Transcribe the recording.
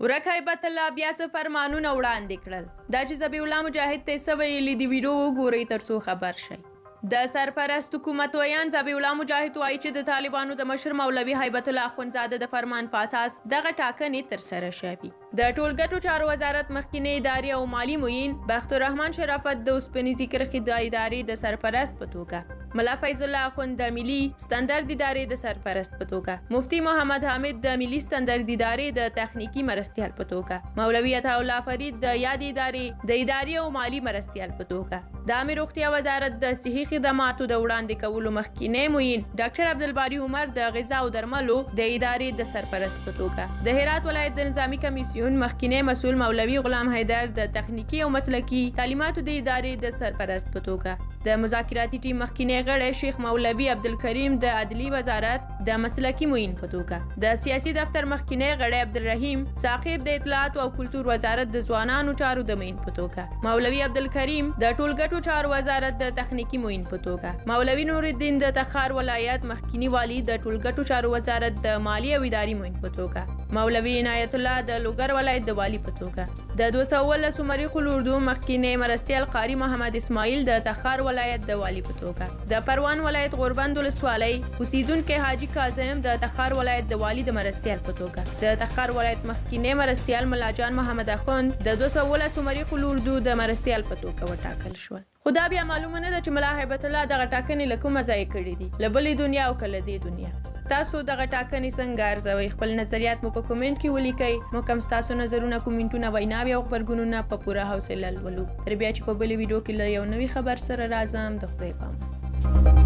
ورک هیبت الله بیا څه فرمانونه وړاندې کړل. دا چې ذبیح الله مجاهد ته څه ویلي دي ویډیو وګورئ ترڅو خبر شئ. د سرپرست حکومت ویان ذبیح الله مجاهد وایي چې د طالبانو د مشر مولوي هیبت الله اخوندزاده د فرمان په اساس دغه ټاکنې ترسره شوي. د ټولګټو چارو وزارت مخکینی ادارې او مالی معین بخت الرحمن شرافت د اوسپنیزي کرښې د ادارې د سرپرست په توګه، ملا فیض الله اخوند د ملي ستندرد ادارې د سرپرست په توګه، مفتي محمد حامد د ملي ستندرد ادارې د تخنیکی مرستیال په توګه، مولوي عطا الله فرید د یاد ادارې د ادارې او مالی مرستیال په توګه، د عامه روغتیا وزارت د صحي خدماتو د وړاندې کولو مخکینی معین ډاکټر عبدالباري عمر د غذا او درملو د ادارې د سرپرست په توګه، د هرات ولایت د نظامی کمیسیون مخکینی مسؤل مولوي غلام حیدر د تخنیکی او مسلکی تعلیماتو د ادارې د سرپرست په توګه، د مذاکراتي ټیم مخکینی غړی شیخ مولوي عبدالکریم د عدلی وزارت د مسلکی معین په توګه، د سیاسي دفتر مخکینی غړی عبدالرحیم ثاقب د اطلاعات او کلتور وزارت د ځوانانو چارو د معین په توګه، مولوي عبدالکریم د ټولګټو چارو وزارت د تخنیکی معین په توګه، مولوي نور الدین د تخار ولایت مخکینی والی د ټولګټو چارو وزارت د مالی او اداري معین په توګه، مولوي عنایت الله د لوګر ولایت د والی په توګه، د 219 مریخ الاردو مخکینی مرستیال قاری محمد اسماعیل د تخار ولایت د والی په توګه، د پروان ولایت غوربند ولسوالۍ اوسیدونکي حاجی کاظم د تخار ولایت د والی د مرستیال په توګه، د تخار ولایت مخکینی مرستیال ملاجان محمد اخوند د 219 مریخ الاردو د مرستیال په توګه وټاکل شول. خو دا بیا معلومه نه ده چې ملا هیبت الله دغه ټاکنې له کومه ځای کړي دي، له بلې دنیا او که له دې دنیا. تاسو دغه ټاکنې څنګه ارزوئ؟ خپل نظریات مو په کومنټ کې ولیکئ. موږ هم ستاسو نظرونه، کومنټونه، ویناوې او غبرګونونه په پوره حوصله لولو. تر بیا چې په بلې ویډیو کې له یو نوي خبر سره راځم، د خدای پامان.